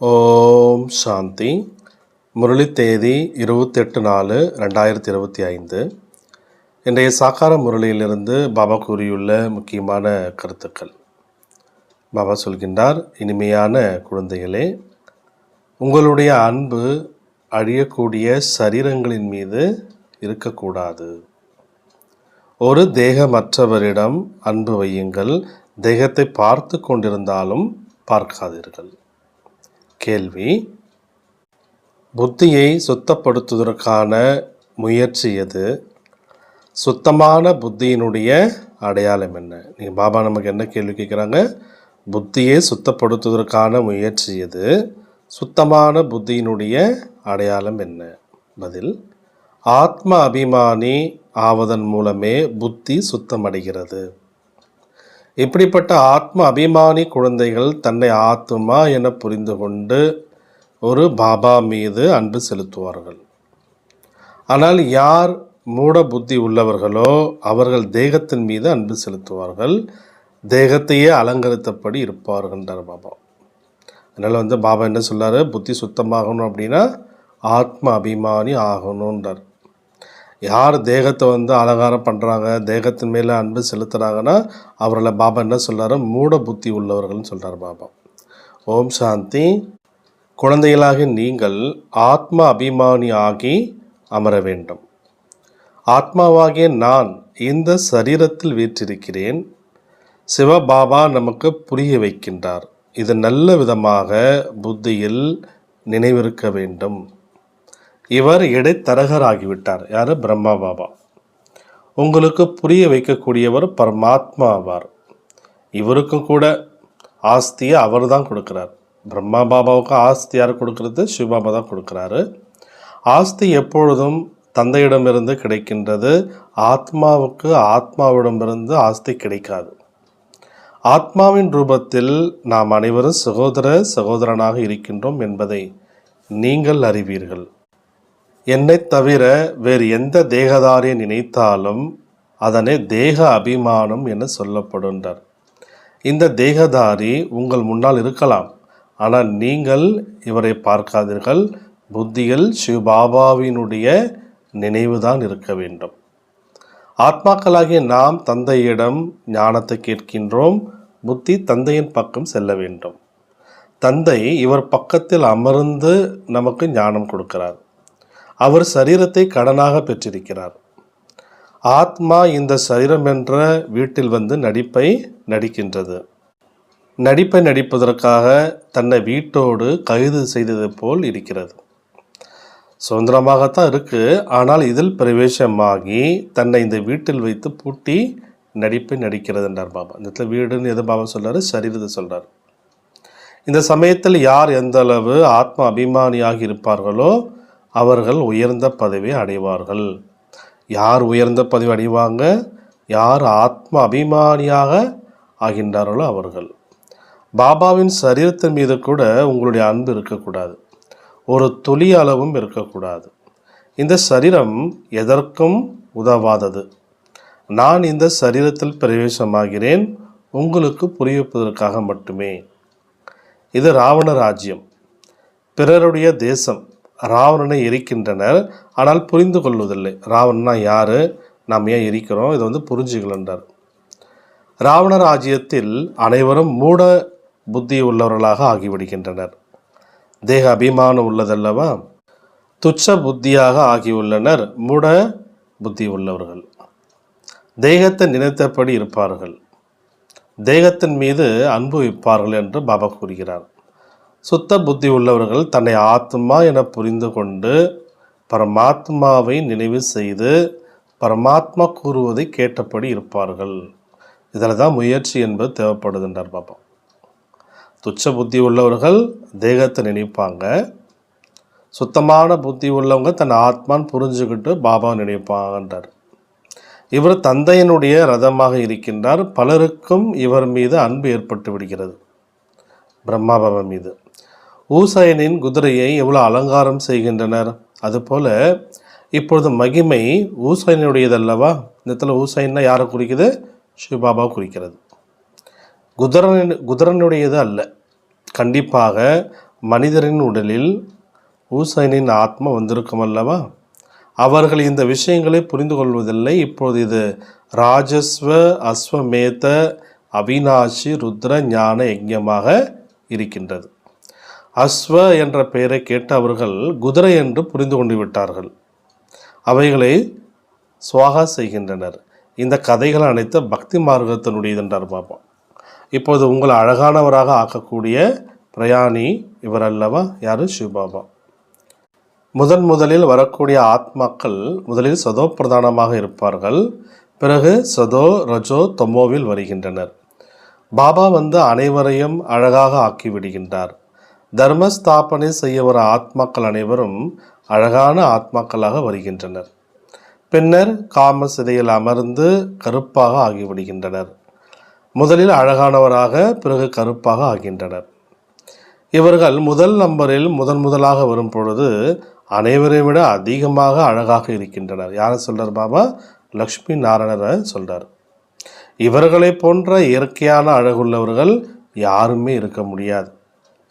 ஓம் சாந்தி. முரளி தேதி 28/4/2025. இன்றைய சாக்கார முரளியிலிருந்து பாபா கூறியுள்ள முக்கியமான கருத்துக்கள். பாபா சொல்கின்றார், இனிமையான குழந்தைகளே, உங்களுடைய அன்பு அழியக்கூடிய சரீரங்களின் மீது இருக்கக்கூடாது. ஒரு தேகமற்றவரிடம் அன்பு வையுங்கள். தேகத்தை பார்த்து கொண்டிருந்தாலும் பார்க்காதீர்கள். கேள்வி: புத்தியை சுத்தப்படுத்துவதற்கான முயற்சி எது? சுத்தமான புத்தியினுடைய அடையாளம் என்ன? நீங்கள் பாபா நமக்கு என்ன கேள்வி கேட்குறாங்க? புத்தியை சுத்தப்படுத்துவதற்கான முயற்சி எது? சுத்தமான புத்தியினுடைய அடையாளம் என்ன? பதில்: ஆத்ம அபிமானி ஆவதன் மூலமே புத்தி சுத்தமடைகிறது. இப்படிப்பட்ட ஆத்ம அபிமானி குழந்தைகள் தன்னை ஆத்மா என புரிந்து கொண்டு ஒரு பாபா மீது அன்பு செலுத்துவார்கள். ஆனால் யார் மூட புத்தி உள்ளவர்களோ அவர்கள் தேகத்தின் மீது அன்பு செலுத்துவார்கள். தேகத்தையே அலங்கரித்தபடி இருப்பார்கள்ன்றார் பாபா. அதனால் பாபா என்ன சொல்கிறாரு? புத்தி சுத்தமாகணும் அப்படின்னா ஆத்ம அபிமானி ஆகணுன்றார். யார் தேகத்தை அலங்காரம் பண்ணுறாங்க, தேகத்தின் மேலே அன்பு செலுத்துகிறாங்கன்னா அவர்களை பாபா என்ன சொல்கிறாரு? மூட புத்தி உள்ளவர்கள்னு சொல்கிறார் பாபா. ஓம் சாந்தி. குழந்தைகளாகி நீங்கள் ஆத்ம அபிமானி ஆகி அமர வேண்டும். ஆத்மாவாகிய நான் இந்த சரீரத்தில் வீற்றிருக்கிறேன். சிவபாபா நமக்கு புரிய வைக்கின்றார். இது நல்ல விதமாக புத்தியில் நினைவிருக்க வேண்டும். இவர் இடைத்தரகர் ஆகிவிட்டார். யார்? பிரம்மா பாபா. உங்களுக்கு புரிய வைக்கக்கூடியவர் பரமாத்மா ஆவார். இவருக்கும் கூட ஆஸ்தியை அவர் தான் கொடுக்குறார். பிரம்மா பாபாவுக்கு ஆஸ்தி யார் கொடுக்கறது? சிவபாபா தான் கொடுக்குறாரு. ஆஸ்தி எப்பொழுதும் தந்தையிடமிருந்து கிடைக்கின்றது. ஆத்மாவுக்கு ஆத்மாவிடமிருந்து ஆஸ்தி கிடைக்காது. ஆத்மாவின் ரூபத்தில் நாம் அனைவரும் சகோதரனாக இருக்கின்றோம் என்பதை நீங்கள் அறிவீர்கள். என்னை தவிர வேறு எந்த தேகதாரியை நினைத்தாலும் அதனை தேக அபிமானம் என சொல்லப்படுகின்றார். இந்த தேகதாரி உங்கள் முன்னால் இருக்கலாம், ஆனால் நீங்கள் இவரை பார்க்காதீர்கள். புத்தியில் சிவபாபாவினுடைய நினைவுதான் இருக்க வேண்டும். ஆத்மாக்களாகிய நாம் தந்தையிடம் ஞானத்தை கேட்கின்றோம். புத்தி தந்தையின் பக்கம் செல்ல வேண்டும். தந்தை இவர் பக்கத்தில் அமர்ந்து நமக்கு ஞானம் கொடுக்கிறார். அவர் சரீரத்தை கடனாக பெற்றிருக்கிறார். ஆத்மா இந்த சரீரம் என்ற வீட்டில் நடிப்பை நடிக்கின்றது. நடிப்பை நடிப்பதற்காக தன்னை வீட்டோடு கைது செய்தது போல் இருக்கிறது. சுதந்திரமாகத்தான் இருக்குது, ஆனால் இதில் பிரவேசமாகி தன்னை இந்த வீட்டில் வைத்து பூட்டி நடிப்பை நடிக்கிறது என்றார் பாபா. இந்த இடத்துல வீடுன்னு எது பாபா சொல்கிறாரு? சரீரத்தை சொல்கிறார். இந்த சமயத்தில் யார் எந்த அளவு ஆத்ம அபிமானியாக இருப்பார்களோ அவர்கள் உயர்ந்த பதவி அடைவார்கள். யார் உயர்ந்த பதவி அடைவாங்க? யார் ஆத்ம அபிமானியாக ஆகின்றார்களோ அவர்கள். பாபாவின் சரீரத்தின் மீது கூட உங்களுடைய அன்பு இருக்கக்கூடாது. ஒரு துளி அளவும் இருக்கக்கூடாது. இந்த சரீரம் எதற்கும் உதவாதது. நான் இந்த சரீரத்தில் பிரவேசமாகிறேன் உங்களுக்கு புரிவிப்பதற்காக மட்டுமே. இது ராவண ராஜ்யம், பிறருடைய தேசம். ராவணனை எரிக்கின்றனர், ஆனால் புரிந்து கொள்வதில்லை. ராவணனா யார், நாம் ஏன் எரிக்கிறோம், இதை புரிஞ்சுக்கலன்றார். ராவண ராஜ்யத்தில் அனைவரும் மூட புத்தி உள்ளவர்களாக ஆகிவிடுகின்றனர். தேக அபிமானம் உள்ளதல்லவா? துச்ச புத்தியாக ஆகியுள்ளனர் மூட புத்தி உள்ளவர்கள். தேகத்தை நினைத்தபடி இருப்பார்கள். தேகத்தின் மீது அன்பு வைப்பார்கள் என்று பாபா கூறுகிறார். சுத்த புத்தி உள்ளவர்கள் தன்னை ஆத்மா என புரிந்து கொண்டு பரமாத்மாவை நினைவு செய்து பரமாத்மா கூறுவதை கேட்டபடி இருப்பார்கள். இதில் தான் முயற்சி என்பது தேவைப்படுதுன்றார் பாபா. துச்ச புத்தி உள்ளவர்கள் தேகத்தை நினைப்பாங்க. சுத்தமான புத்தி உள்ளவங்க தன் ஆத்மான்னு புரிஞ்சுக்கிட்டு பாபா நினைப்பாங்கன்றார். இவர் தந்தையினுடைய ரதமாக இருக்கின்றார். பலருக்கும் இவர் மீது அன்பு ஏற்பட்டு விடுகிறது. பிரம்மா பாபா மீது ஊசையனின் குதிரையை எவ்வளோ அலங்காரம் செய்கின்றனர். அதுபோல் இப்பொழுது மகிமை ஊசையனுடையதல்லவா? இந்த இடத்துல ஊசைன்னா யாரை குறிக்குது? சிவபாபா குறிக்கிறது. குதிரனுடையது அல்ல. கண்டிப்பாக மனிதரின் உடலில் ஊசைனின் ஆத்மா வந்திருக்கும் அல்லவா? அவர்கள் இந்த விஷயங்களை புரிந்து கொள்வதில்லை. இப்போது இது ராஜஸ்வ அஸ்வமேத அவிநாசி ருத்ர ஞான யஜ்ஞமாக இருக்கின்றது. அஸ்வ என்ற பெயரை கேட்டு அவர்கள் குதிரை என்று புரிந்து கொண்டு விட்டார்கள். அவைகளை சுவாகா செய்கின்றனர். இந்த கதைகள் அனைத்து பக்தி மார்க்கத்தினுடையது என்றார் பாபா. இப்போது உங்களை அழகானவராக ஆக்கக்கூடிய பிரயாணி இவர் அல்லவா? யாரு? சிவபாபா. முதலில் வரக்கூடிய ஆத்மாக்கள் முதலில் சதோ பிரதானமாக இருப்பார்கள். பிறகு சதோ ரஜோ தமோவில் வருகின்றனர். பாபா வந்து அனைவரையும் அழகாக ஆக்கிவிடுகின்றார். தர்மஸ்தாபனை செய்ய வர ஆத்மாக்கள் அனைவரும் அழகான ஆத்மாக்களாக வருகின்றனர். பின்னர் காம சிதையில் அமர்ந்து கருப்பாக ஆகிவிடுகின்றனர். முதலில் அழகானவராக, பிறகு கருப்பாக ஆகின்றனர். இவர்கள் முதல் நம்பரில் முதலாக வரும் பொழுது அனைவரை விட அதிகமாக அழகாக இருக்கின்றனர். யாரை சொல்றார் பாபா? லக்ஷ்மி நாராயணரை சொல்றார். இவர்களை போன்ற இயற்கையான அழகுள்ளவர்கள் யாருமே இருக்க முடியாது.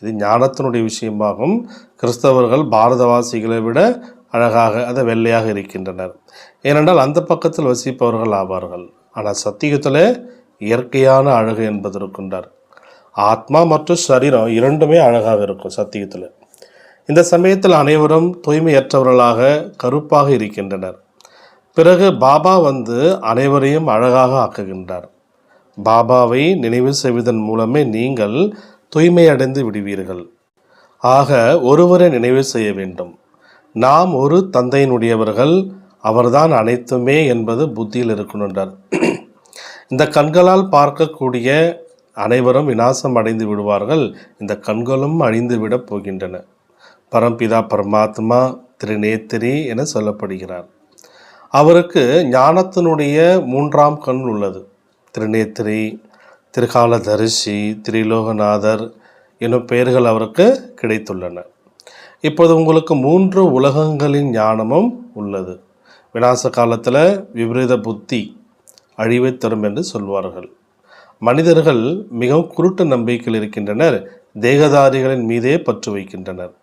இது ஞானத்தினுடைய விஷயமாகும். கிறிஸ்தவர்கள் பாரதவாசிகளை விட அழகாக, அதை வெள்ளையாக இருக்கின்றனர். ஏனென்றால் அந்த பக்கத்தில் வசிப்பவர்கள் ஆவார்கள். ஆனால் சத்தியத்தில் இயற்கையான அழகு என்பது இருக்கின்றார். ஆத்மா மற்றும் சரீரம் இரண்டுமே அழகாக இருக்கும் சத்தியத்தில். இந்த சமயத்தில் அனைவரும் தூய்மையற்றவர்களாக கருப்பாக இருக்கின்றனர். பிறகு பாபா வந்து அனைவரையும் அழகாக ஆக்குகின்றார். பாபாவை நினைவு செய்வதன் மூலமே நீங்கள் தூய்மையடைந்து விடுவீர்கள். ஆக ஒருவரை நினைவு செய்ய வேண்டும். நாம் ஒரு தந்தையினுடையவர்கள், அவர்தான் அனைத்துமே என்பது புத்தியில் இருக்கணுன்றார். இந்த கண்களால் பார்க்கக்கூடிய அனைவரும் விநாசம் அடைந்து விடுவார்கள். இந்த கண்களும் அழிந்து விடப் போகின்றன. பரம்பிதா பரமாத்மா திருநேத்திரி என சொல்லப்படுகிறார். அவருக்கு ஞானத்தினுடைய 3ஆம் கண் உள்ளது. திருநேத்திரி, திரிகாலதரிசி, திரிலோகநாதர் எனும் பெயர்கள் அவருக்கு கிடைத்துள்ளன. இப்போது உங்களுக்கு 3 உலகங்களின் ஞானமும் உள்ளது. விநாச காலத்தில் விபரீத புத்தி அழிவை தரும் என்று சொல்வார்கள். மனிதர்கள் மிகவும் குருட்டு நம்பிக்கையில் இருக்கின்றனர். தேகதாரிகளின் மீதே பற்று வைக்கின்றனர்.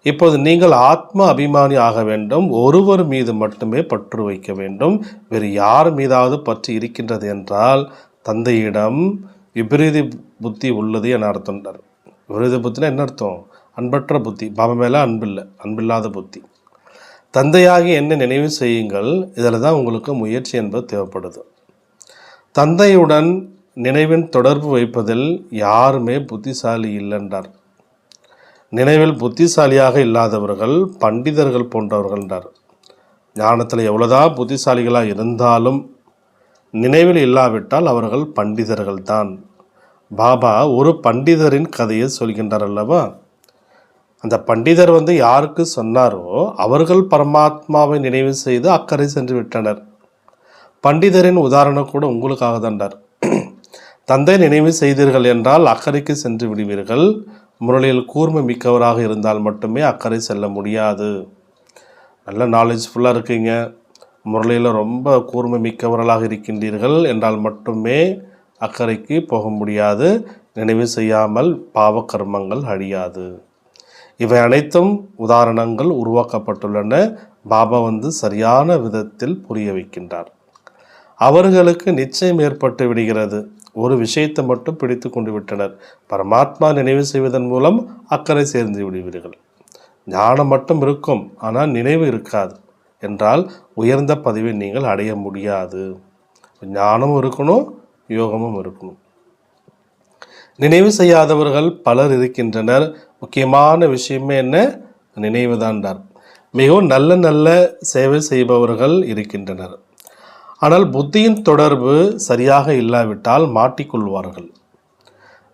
இப்போது நீங்கள் ஆத்ம அபிமானி ஆக வேண்டும். ஒருவர் மீது மட்டுமே பற்று வைக்க வேண்டும். வேறு யார் மீதாவது பற்று இருக்கின்றது என்றால் தந்தையிடம் விபரீத புத்தி உள்ளது என அர்த்தம். விபரீத புத்தினா என்ன அர்த்தம்? அன்பற்ற புத்தி. பாபா மேலே அன்பில்லை, அன்பில்லாத புத்தி. தந்தையாகி என்ன நினைவு செய்யுங்கள். இதில் தான் உங்களுக்கு முயற்சி என்பது தேவைப்படுது. தந்தையுடன் நினைவின் தொடர்பு வைப்பதில் யாருமே புத்திசாலி இல்லைன்றார். நினைவில் புத்திசாலியாக இல்லாதவர்கள் பண்டிதர்கள் போன்றவர்கள்ன்றார். ஞானத்தில் எவ்வளோதான் புத்திசாலிகளாக இருந்தாலும் நினைவில் இல்லாவிட்டால் அவர்கள் பண்டிதர்கள் தான். பாபா ஒரு பண்டிதரின் கதையை சொல்கின்றார் அல்லவா? அந்த பண்டிதர் வந்து யாருக்கு சொன்னாரோ அவர்கள் பரமாத்மாவை நினைவு செய்து அக்கறை சென்று விட்டனர். பண்டிதரின் உதாரணம் கூட உங்களுக்காக தான்டார். தந்தை நினைவு செய்தீர்கள் என்றால் அக்கறைக்கு சென்று விடுவீர்கள். முரளியில் கூர்மை மிக்கவராக இருந்தால் மட்டுமே அக்கறை செல்ல முடியாது. நல்ல நாலேஜ்ஃபுல்லாக இருக்கீங்க, முரளியில் ரொம்ப கூர்மை மிக்கவர்களாக இருக்கின்றீர்கள் என்றால் மட்டுமே அக்கறைக்கு போக முடியாது. நினைவு செய்யாமல் பாவக்கர்மங்கள் அழியாது. இவை அனைத்தும் உதாரணங்கள் உருவாக்கப்பட்டுள்ளன. பாபா வந்து சரியான விதத்தில் புரிய வைக்கின்றார். அவர்களுக்கு நிச்சயம் ஏற்பட்டு விடுகிறது. ஒரு விஷயத்தை மட்டும் பிடித்து கொண்டு விட்டனர். பரமாத்மா நினைவு செய்வதன் மூலம் அக்கறை சேர்ந்து விடுவீர்கள். ஞானம் மட்டும் இருக்கும், ஆனால் நினைவு இருக்காது என்றால் உயர்ந்த பதவியை நீங்கள் அடைய முடியாது. ஞானமும் இருக்கணும், யோகமும் இருக்கணும். நினைவு செய்யாதவர்கள் பலர் இருக்கின்றனர். முக்கியமான விஷயமே என்ன? நினைவு தான்டார். மிகவும் நல்ல நல்ல சேவை செய்பவர்கள் இருக்கின்றனர். ஆனால் புத்தியின் தொடர்பு சரியாக இல்லாவிட்டால் மாட்டிக்கொள்வார்கள்.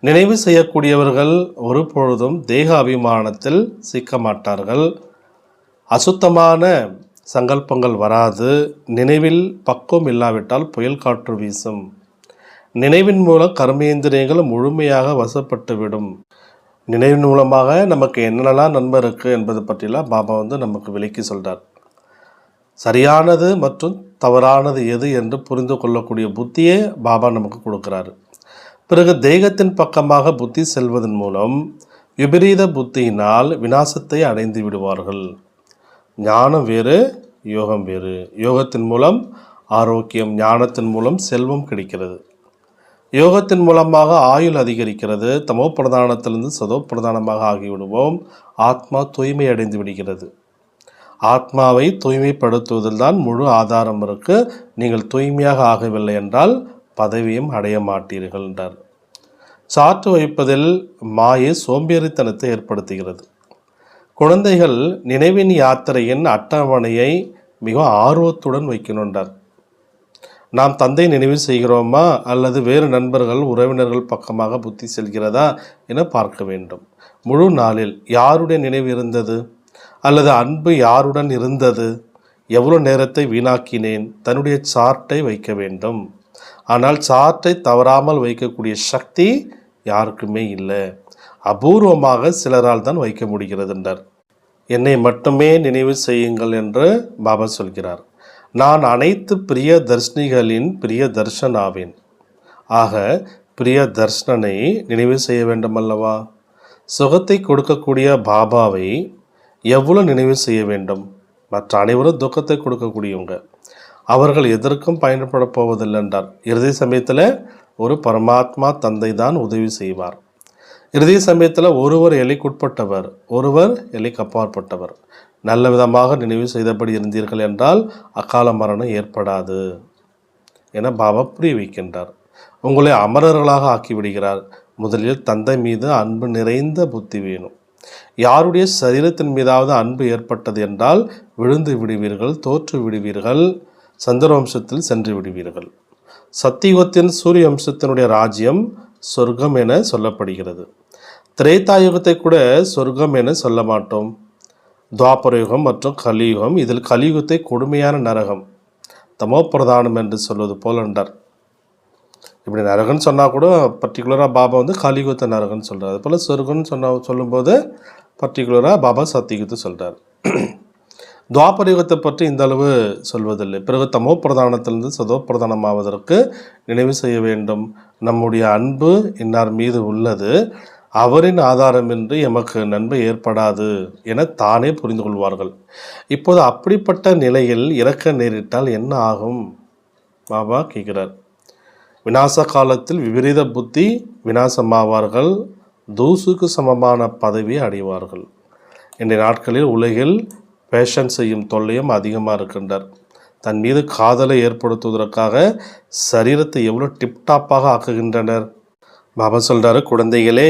நினைவு செய்யக்கூடியவர்கள் ஒருபொழுதும் தேக அபிமானத்தில் சிக்க மாட்டார்கள். அசுத்தமான சங்கல்பங்கள் வராது. நினைவில் பக்குவம் இல்லாவிட்டால் புயல் காற்று வீசும். நினைவின் மூலம் கர்மேந்திரியங்கள் முழுமையாக வசப்பட்டுவிடும். நினைவின் மூலமாக நமக்கு என்னென்னலாம் நன்மை இருக்குது என்பது பற்றிலாம் பாபா வந்து நமக்கு விளக்கி சொல்கிறார். சரியானது மற்றும் தவறானது எது என்று புரிந்து கொள்ளக்கூடிய புத்தியே பாபா நமக்கு கொடுக்குறாரு. பிறகு தெய்வத்தின் பக்கமாக புத்தி செல்வதன் மூலம் விபரீத புத்தியினால் விநாசத்தை அடைந்து விடுவார்கள். ஞானம் வேறு, யோகம் வேறு. யோகத்தின் மூலம் ஆரோக்கியம், ஞானத்தின் மூலம் செல்வம் கிடைக்கிறது. யோகத்தின் மூலமாக ஆயுள் அதிகரிக்கிறது. தமோ பிரதானத்திலிருந்து சதோ பிரதானமாக ஆகிவிடுவோம். ஆத்மா தூய்மை அடைந்து விடுகிறது. ஆத்மாவை தூய்மைப்படுத்துவதில் தான் முழு ஆதாரம் இருக்கு. நீங்கள் தூய்மையாக ஆகவில்லை என்றால் பதவியும் அடைய மாட்டீர்கள் என்றார். சாற்று வைப்பதில் மாயை சோம்பேறித்தனத்தை ஏற்படுத்துகிறது. குழந்தைகள் நினைவின் யாத்திரையின் அட்டவணையை மிக ஆர்வத்துடன் வைக்கணுன்றார். நாம் தந்தை நினைவு செய்கிறோமா அல்லது வேறு நண்பர்கள் உறவினர்கள் பக்கமாக புத்தி செல்கிறதா என பார்க்க வேண்டும். முழு நாளில் யாருடைய நினைவு இருந்தது அல்லது அன்பு யாருடன் இருந்தது, எவ்வளோ நேரத்தை வீணாக்கினேன், தன்னுடைய சார்ட்டை வைக்க வேண்டும். ஆனால் சார்ட்டை தவறாமல் வைக்கக்கூடிய சக்தி யாருக்குமே இல்லை. அபூர்வமாக சிலரால் தான் வைக்க முடிகிறது என்றார். என்னை மட்டுமே நினைவு செய்யுங்கள் என்று பாபா சொல்கிறார். நான் அனைத்து பிரிய தர்ஷினிகளின் பிரிய தர்ஷன் ஆவேன். ஆக பிரிய தர்ஷனை நினைவு செய்ய வேண்டும் அல்லவா? சுகத்தை கொடுக்கக்கூடிய பாபாவை எவ்வளோ நினைவு செய்ய வேண்டும்? மற்ற அனைவரும் துக்கத்தை கொடுக்கக்கூடியவங்க, அவர்கள் எதற்கும் பயன்பட போவதில்லை என்றார். இறுதி சமயத்தில் ஒரு பரமாத்மா தந்தை தான் உதவி செய்வார். இறுதி சமயத்தில் ஒருவர் எல்லைக்குட்பட்டவர், ஒருவர் எல்லைக்கு அப்பாற்பட்டவர். நல்ல விதமாக நினைவு செய்தபடி இருந்தீர்கள் என்றால் அகால மரணம் ஏற்படாது என பாபா புரிய வைக்கின்றார். உங்களை அமரர்களாக ஆக்கிவிடுகிறார். முதலில் தந்தை மீது அன்பு நிறைந்த புத்தி வேணும். யாருடைய சரீரத்தின் மீதாவது அன்பு ஏற்பட்டது என்றால் விழுந்து விடுவீர்கள், தோற்று விடுவீர்கள், சந்திரவம்சத்தில் சென்று விடுவீர்கள். சத்தியுகத்தின் சூரிய வம்சத்தினுடைய ராஜ்யம் சொர்க்கம் என சொல்லப்படுகிறது. திரேதாயுகத்தை கூட சொர்க்கம் என சொல்ல மாட்டோம். துவாபரயுகம் மற்றும் கலியுகம், இதில் கலியுகத்தை கொடுமையான நரகம், தமோ பிரதானம் என்று சொல்வது போல் என்றார். இப்படி நரகன்னு சொன்னால் கூட பர்டிகுலராக பாபா வந்து கலியுகத்தை நரகன்னு சொல்கிறார். அது போல் சொர்க்கம்னு சொல்லும்போது பர்டிகுலராக பாபா சத்தியுகத்தை சொல்கிறார். துவாபரயுகத்தை பற்றி இந்த அளவு சொல்வதில்லை. பிறகு தமோ பிரதானத்திலிருந்து சதோ பிரதானமாவதற்கு நினைவு செய்ய வேண்டும். நம்முடைய அன்பு இன்னார் மீது உள்ளது, அவரின் ஆதாரமின்றி எமக்கு நன்மை ஏற்படாது என தானே புரிந்து கொள்வார்கள். இப்போது அப்படிப்பட்ட நிலையில் இறக்க நேரிட்டால் என்ன ஆகும்? பாபா கேட்கிறார். விநாச காலத்தில் விபரீத புத்தி விநாசமாவார்கள், தூசுக்கு சமமான பதவியை அடைவார்கள். இன்றைய நாட்களில் உலகில் பேஷன் செய்யும் தொல்லையும் அதிகமாக இருக்கின்றார். தன் மீது காதலை ஏற்படுத்துவதற்காக சரீரத்தை எவ்வளோ டிப்டாப்பாக ஆக்குகின்றனர். பாபா சொல்கிறாரு, குழந்தைகளே,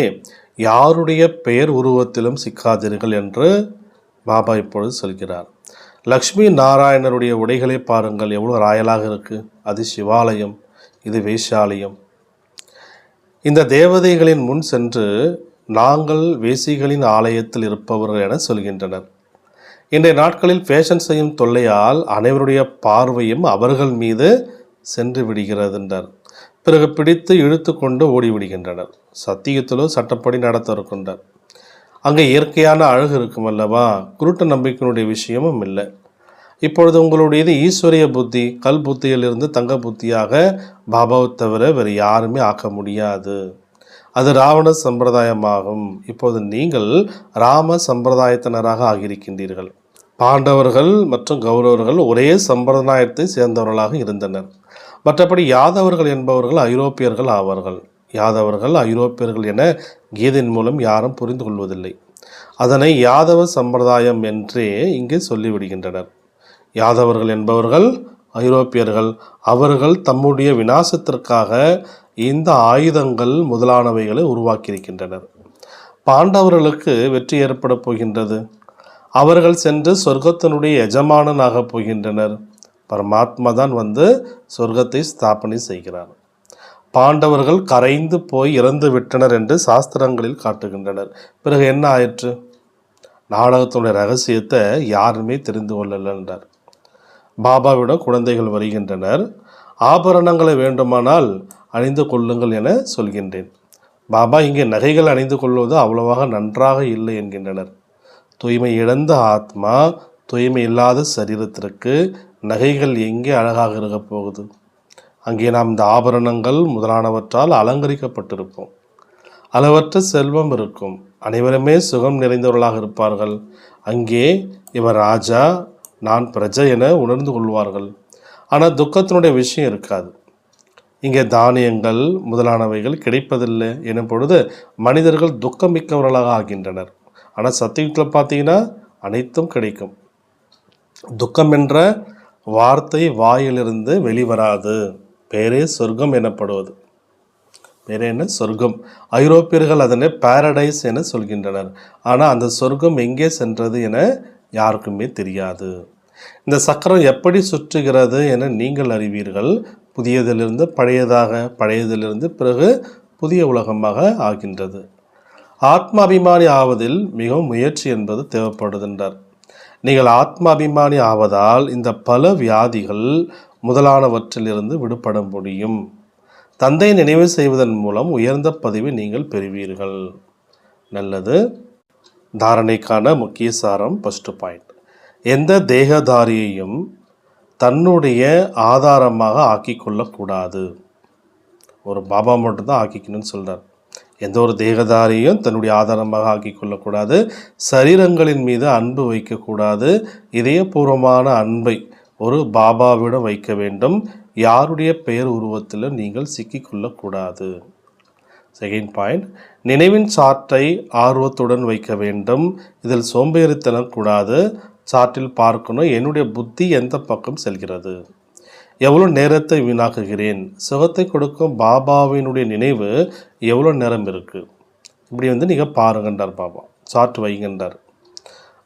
யாருடைய பெயர் உருவத்திலும் சிக்காதீர்கள் என்று பாபா இப்பொழுது சொல்கிறார். லக்ஷ்மி நாராயணருடைய உடைகளை பாருங்கள், எவ்வளோ ராயலாக இருக்குது. அது சிவாலயம், இது வேஷாலயம். இந்த தேவதைகளின் முன் சென்று நாங்கள் வேசிகளின் ஆலயத்தில் இருப்பவர்கள் என சொல்கின்றனர். இன்றைய நாட்களில் ஃபேஷன் செய்யும் தொல்லையால் அனைவருடைய பார்வையும் அவர்கள் மீது சென்று விடுகிறது என்றார். பிறகு பிடித்து இழுத்து கொண்டு ஓடிவிடுகின்றனர். சத்தியத்திலோ சட்டப்படி நடத்த இருக்கின்றார். அங்கே இயற்கையான அழகு இருக்கும் அல்லவா? குருட்டு நம்பிக்கையினுடைய விஷயமும் இல்லை. இப்பொழுது உங்களுடையது ஈஸ்வரிய புத்தி, கல் புத்தியிலிருந்து தங்க புத்தியாக பாபாவை தவிர வேறு யாருமே ஆக்க முடியாது. அது ராவண சம்பிரதாயமாகும். இப்போது நீங்கள் ராம சம்பிரதாயத்தினராக ஆகியிருக்கின்றீர்கள். பாண்டவர்கள் மற்றும் கௌரவர்கள் ஒரே சம்பிரதாயத்தை சேர்ந்தவர்களாக இருந்தனர். மற்றபடி யாதவர்கள் என்பவர்கள் ஐரோப்பியர்கள் ஆவார்கள். யாதவர்கள் ஐரோப்பியர்கள் என கீதையின் மூலம் யாரும் புரிந்து கொள்வதில்லை. அதனை யாதவ சம்பிரதாயம் என்றே இங்கே சொல்லிவிடுகின்றனர். யாதவர்கள் என்பவர்கள் ஐரோப்பியர்கள். அவர்கள் தம்முடைய விநாசத்திற்காக இந்த ஆயுதங்கள் முதலானவைகளை உருவாக்கியிருக்கின்றனர். பாண்டவர்களுக்கு வெற்றி ஏற்பட போகின்றது. அவர்கள் சென்று சொர்க்கத்தினுடைய எஜமானனாக போகின்றனர். பரமாத்மா தான் வந்து சொர்க்கத்தை ஸ்தாபனை செய்கிறார். பாண்டவர்கள் கரைந்து போய் இறந்து விட்டனர் என்று சாஸ்திரங்களில் காட்டுகின்றனர். பிறகு என்ன ஆயிற்று? நாடகத்தினுடைய ரகசியத்தை யாருமே தெரிந்து கொள்ளல என்றார். பாபாவிடம் குழந்தைகள் வருகின்றனர். ஆபரணங்களை வேண்டுமானால் அணிந்து கொள்ளுங்கள் என சொல்கின்றேன். பாபா இங்கே நகைகள் அணிந்து கொள்வது அவ்வளவாக நன்றாக இல்லை என்கின்றனர். தூய்மை இழந்த ஆத்மா, தூய்மை இல்லாத சரீரத்திற்கு நகைகள் எங்கே அழகாக இருக்க போகுது? அங்கே நாம் இந்த ஆபரணங்கள் முதலானவற்றால் அலங்கரிக்கப்பட்டிருப்போம். அளவற்ற செல்வம் இருக்கும். அனைவருமே சுகம் நிறைந்தவர்களாக இருப்பார்கள். அங்கே இவர் ராஜா, நான் பிரஜை என உணர்ந்து கொள்வார்கள். ஆனால் துக்கத்தினுடைய விஷயம் இருக்காது. இங்கே தானியங்கள் முதலானவைகள் கிடைப்பதில்லை எனும் பொழுது மனிதர்கள் துக்கமிக்கவர்களாக ஆகின்றனர். ஆனால் சத்தியத்தில் பார்த்தீங்கன்னா அனைத்தும் கிடைக்கும். துக்கம் என்ற வார்த்தை வாயிலிருந்து வெளிவராது. பேரே சொர்க்கம் எனப்படுவது. பேரே என்ன? சொர்க்கம். ஐரோப்பியர்கள் அதனை பாரடைஸ் என சொல்கின்றனர். ஆனால் அந்த சொர்க்கம் எங்கே சென்றது என யாருக்குமே தெரியாது. இந்த சக்கரம் எப்படி சுற்றுகிறது என நீங்கள் அறிவீர்கள். புதியதிலிருந்து பழையதாக, பழையதிலிருந்து பிறகு புதிய உலகமாக ஆகின்றது. ஆத்மாபிமானி ஆவதில் மிகவும் முயற்சி என்பது தேவைப்படுகின்றார். நீங்கள் ஆத்மாபிமானி ஆவதால் இந்த பல வியாதிகள் முதலானவற்றிலிருந்து விடுபட முடியும். தந்தை நினைவு செய்வதன் மூலம் உயர்ந்த பதவி நீங்கள் பெறுவீர்கள். நல்லது. தாரணைக்கான முக்கிய சாரம். ஃபர்ஸ்ட் பாயிண்ட், எந்த தேகதாரியையும் தன்னுடைய ஆதாரமாக ஆக்கி கொள்ளக்கூடாது. ஒரு பாபா மட்டும்தான் ஆக்கிக்கணும்னு சொல்கிறார். எந்த ஒரு தேகதாரியையும் தன்னுடைய ஆதாரமாக ஆக்கி கொள்ளக்கூடாது. சரீரங்களின் மீது அன்பு வைக்கக்கூடாது. இதயபூர்வமான அன்பை ஒரு பாபாவிடம் வைக்க வேண்டும். யாருடைய பெயர் உருவத்தில் நீங்கள் சிக்கிக்கொள்ளக்கூடாது. செகண்ட் பாயிண்ட், நினைவின் சார்ட்டை ஆர்வத்துடன் வைக்க வேண்டும். இதில் சோம்பேறித்தனம் கூடாது. சார்ட்டில் பார்க்கணும், என்னுடைய புத்தி எந்த பக்கம் செல்கிறது, எவ்வளோ நேரத்தை வீணாக்குகிறேன், சுகத்தை கொடுக்கும் பாபாவினுடைய நினைவு எவ்வளோ நேரம் இருக்குது, இப்படி நீங்கள் பாருங்கன்றார் பாபா. சார்ட் வைங்கன்றார்.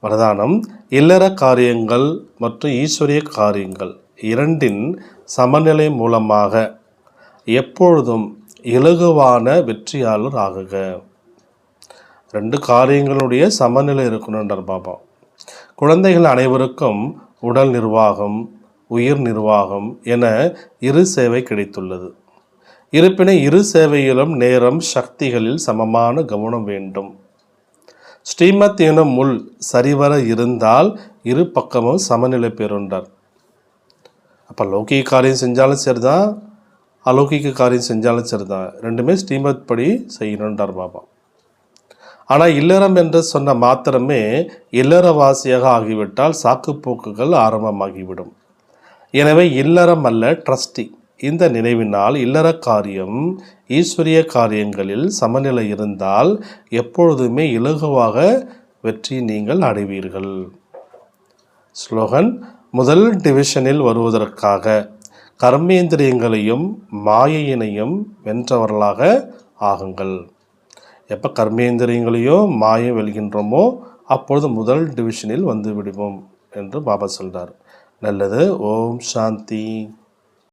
வரதானம், இல்லற காரியங்கள் மற்றும் ஈஸ்வரிய காரியங்கள் இரண்டின் சமநிலை மூலமாக எப்பொழுதும் இலகுவான வெற்றியாளர் ஆகுக. ரெண்டு காரியங்களுடைய சமநிலை இருக்கணுன்றார் பாபா. குழந்தைகள் அனைவருக்கும் உடல் நிர்வாகம், உயிர் நிர்வாகம் என இரு சேவை கிடைத்துள்ளது. இருப்பினும் இரு சேவையிலும் நேரம், சக்திகளில் சமமான கவனம் வேண்டும். ஸ்ரீமத் எனும் முள் சரிவர இருந்தால் இரு பக்கமும் சமநிலை பெறுண்டார். அப்போ லௌகிக காரியம் செஞ்சாலும் சரிதான், அலௌகிக காரியம் செஞ்சாலும் சரிதான், ரெண்டுமே ஸ்ரீமத் படி செய்யணுன்றார் பாபா. ஆனால் இல்லறம் என்று சொன்ன மாத்திரமே இல்லறவாசியாக ஆகிவிட்டால் சாக்குப்போக்குகள் ஆரம்பமாகிவிடும். எனவே இல்லறம் அல்ல, ட்ரஸ்டி. இந்த நினைவினால் இல்லற காரியம், ஈஸ்வரிய காரியங்களில் சமநிலை இருந்தால் எப்பொழுதுமே இலகுவாக வெற்றி நீங்கள் அடைவீர்கள். ஸ்லோகன், முதல் டிவிஷனில் வருவதற்காக கர்மேந்திரியங்களையும் மாயையினையும் வென்றவர்களாக ஆகுங்கள். எப்போ கர்மேந்திரியங்களையும் மாயை வெல்கின்றோமோ அப்பொழுது முதல் டிவிஷனில் வந்து விடுவோம் என்று பாபா சொல்கிறார். நல்லது. ஓம் சாந்தி.